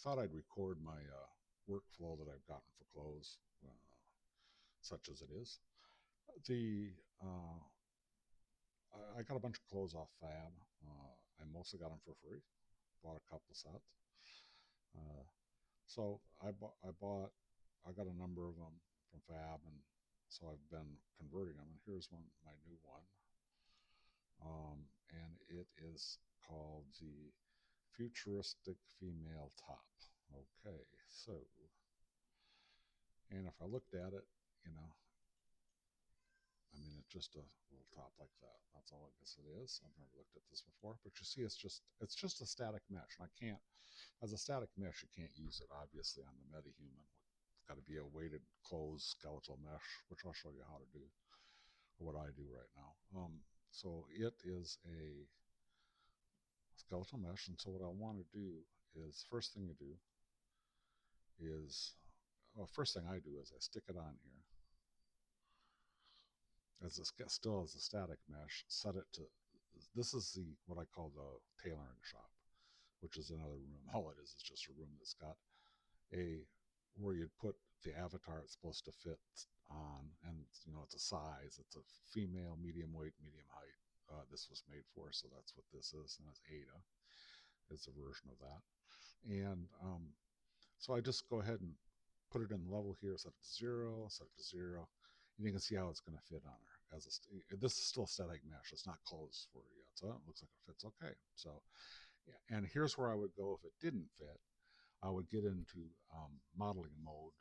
thought I'd record my workflow that I've gotten for clothes, such as it is. The I got a bunch of clothes off Fab. I mostly got them for free. Bought a couple sets. Uh, so I got a number of them from Fab, and so I've been converting them. And here's my new one, and it is called the Futuristic Female Top. Okay, so, and if I looked at it, you know, I mean, it's just a little top like that. That's all I guess it is. I've never looked at this before, but you see, it's just a static mesh, and I can't, as a static mesh, you can't use it obviously on the Metahuman. It's got to be a weighted closed skeletal mesh, which I'll show you how to do, or what I do right now. So it is a skeletal mesh, and so what I want to do is first thing you do is, well, first thing I do is I stick it on here as still as a static mesh, set it to, this is the what I call the tailoring shop, which is another room. All it is just a room that's got a, where you'd put the avatar it's supposed to fit on, and it's a size, it's a female, medium weight, medium height. This was made for, so that's what this is, and it's Ada is a version of that. And so I just go ahead and put it in level here, set it to 0, set it to 0, and you can see how it's going to fit on her. This is still static mesh; it's not closed for her yet, so it looks like it fits okay. So, yeah, and here's where I would go if it didn't fit. I would get into modeling mode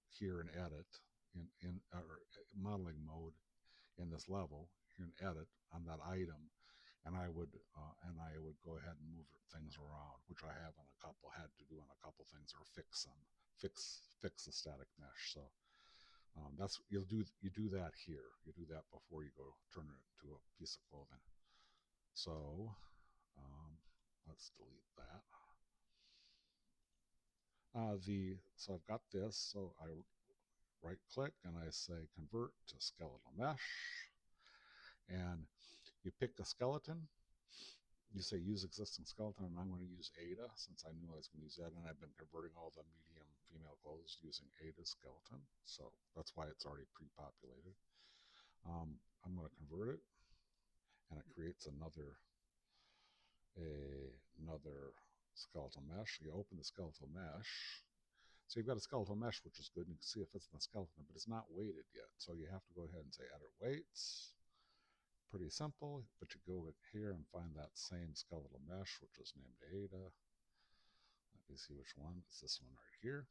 here and edit in or modeling mode in this level here and edit on that item, and I would go ahead and move things around, which I have on a couple had to do on a couple things, or fix the static mesh. So that's you do that here. You do that before you go turn it into a piece of clothing. So let's delete that. So I've got this. So I right click and I say convert to skeletal mesh, and you pick a skeleton. You say use existing skeleton, and I'm going to use Ada since I knew I was going to use that, and I've been converting all the medium female clothes using Ada's skeleton, so that's why it's already pre-populated. I'm going to convert it, and it creates another skeletal mesh. You open the skeletal mesh, so you've got a skeletal mesh, which is good, and you can see it fits in the skeleton, but it's not weighted yet, so you have to go ahead and say edit weights. Pretty simple, but you go here and find that same skeletal mesh, which is named Ada. Let me see which one. It's this one right here.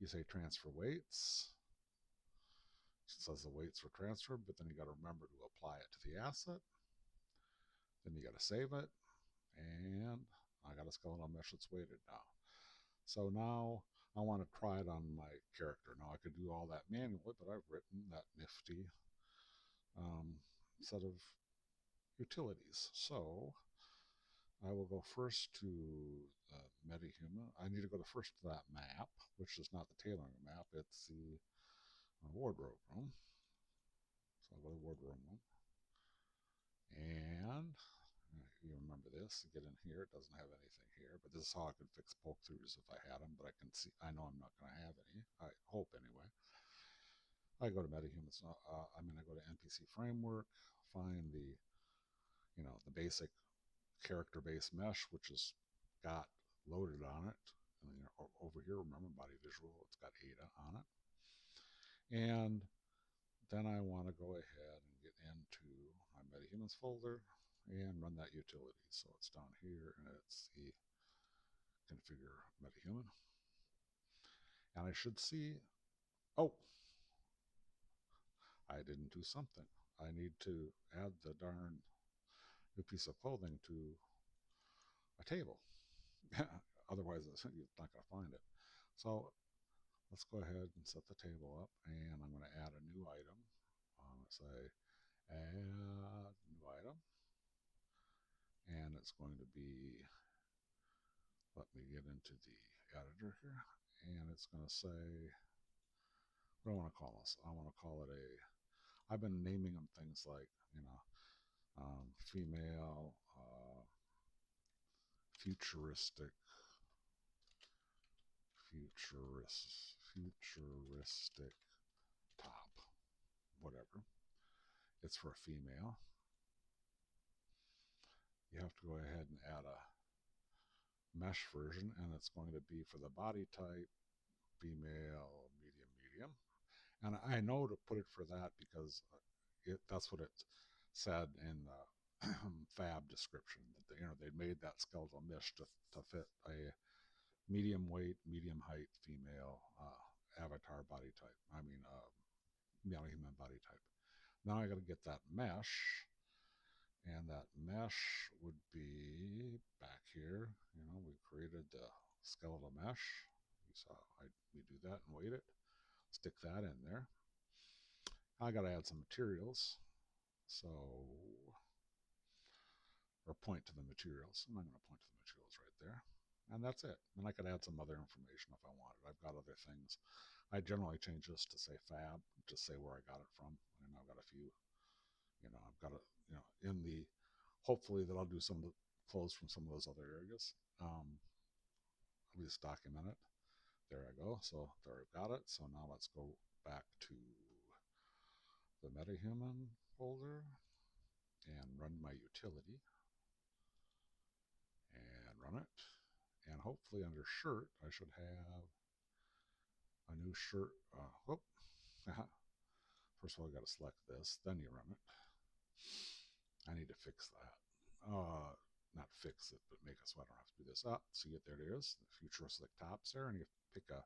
You say transfer weights. It says the weights were transferred, but then you got to remember to apply it to the asset. Then you got to save it, and I got a skeletal mesh that's weighted now. So now I want to try it on my character. Now I could do all that manually, but I've written that nifty set of utilities. So I will go first to Metahuman. I need to go first to that map, which is not the tailoring map, it's the wardrobe room. So I'll go to the wardrobe room. And you remember this, you get in here, it doesn't have anything here, but this is how I could fix poke throughs if I had them, but I know I'm not going to have any, I hope anyway. I go to Metahuman, I go to NPC framework, find the basic character-based mesh, which is got loaded on it. And then over here, remember body visual, it's got Ada on it. And then I want to go ahead and get into my Metahumans folder and run that utility. So it's down here, and it's the configure Metahuman. And I should see, oh, I didn't do something. I need to add the darn new piece of clothing to a table. Otherwise, you're not going to find it. So let's go ahead and set the table up, and I'm going to add a new item. Say add new item, and it's going to be, let me get into the editor here, and it's going to say, what do I want to call this? I want to call it I've been naming them things like, female, futuristic futuristic top, whatever. It's for a female. You have to go ahead and add a mesh version, and it's going to be for the body type, female, medium, medium. And I know to put it for that because that's what it said in the fab description, that they made that skeletal mesh to fit a medium weight, medium height female avatar body type. I mean, Metahuman body type. Now I got to get that mesh, and that mesh would be back here. We created the skeletal mesh. You saw we do that and weight it. Stick that in there. I got to add some materials. So, or point to the materials. I'm not going to point to the materials right there. And that's it. And I could add some other information if I wanted. I've got other things. I generally change this to say fab, just say where I got it from. And I've got a few, I've got it, in the, hopefully that I'll do some of the clothes from some of those other areas. At least document it. There I go. So there I've got it. So now let's go back to the Metahuman folder and run my utility and run it. And hopefully under shirt, I should have a new shirt. First of all, I got to select this, then you run it. I need to fix that. Not fix it, but make it so I don't have to do this. See it, there it is, the futuristic tops there, and you pick a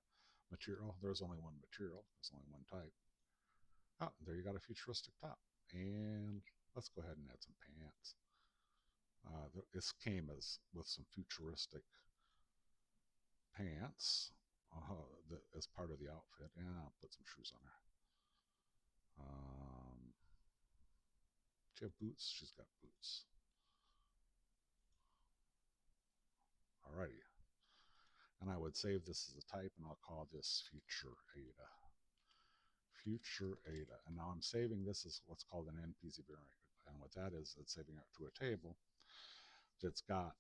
material. There's only one material, there's only one type. There you got a futuristic top. And let's go ahead and add some pants. This came with some futuristic pants as part of the outfit, and I'll put some shoes on her. She have boots? She's got boots. Alrighty. And I would save this as a type, and I'll call this Future Ada. Future Ada. And now I'm saving this as what's called an NPC variant. And what that is, it's saving it to a table that's got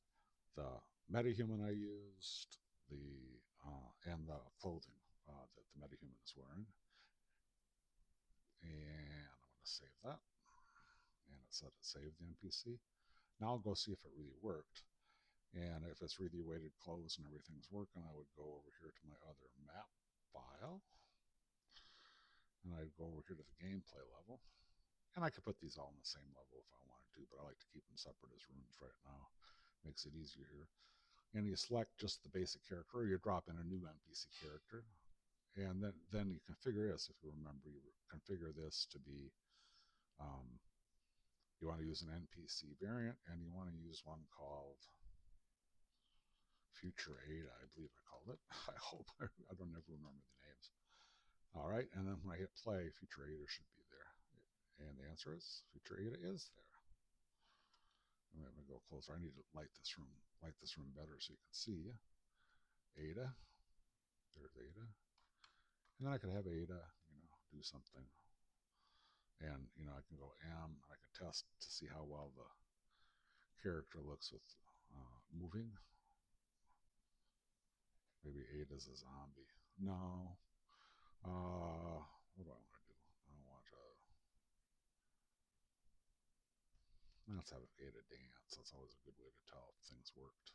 the metahuman I used, and the clothing that the metahuman is wearing. And I'm going to save that. And it said it saved the NPC. Now I'll go see if it really worked. And if it's really weighted clothes and everything's working, I would go over here to my other map file. And I'd go over here to the gameplay level. And I could put these all on the same level if I wanted to, but I like to keep them separate as rooms right now. Makes it easier here. And you select just the basic character, or you drop in a new NPC character. And then you configure this. If you remember, you configure this to be, you want to use an NPC variant, and you want to use one called Future Ada, I believe I called it. I hope. I don't ever remember the names. All right, and then when I hit play, Future Ada should be there. And the answer is Future Ada is there. I'm going to go closer. I need to light this room better so you can see Ada. There's Ada. And then I could have Ada, do something. And, I can go M, and I can test to see how well the character looks with moving. Maybe Ada's a zombie. No. What do I want to do? I want to... Let's have Ada dance. That's always a good way to tell if things worked.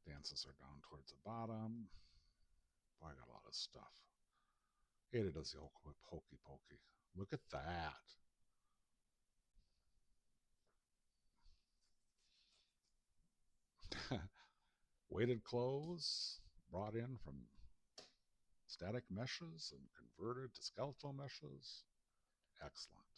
Dances are down towards the bottom. Boy, I got a lot of stuff. Ada does the old hokey pokey. Look at that. Weighted clothes brought in from static meshes and converted to skeletal meshes. Excellent.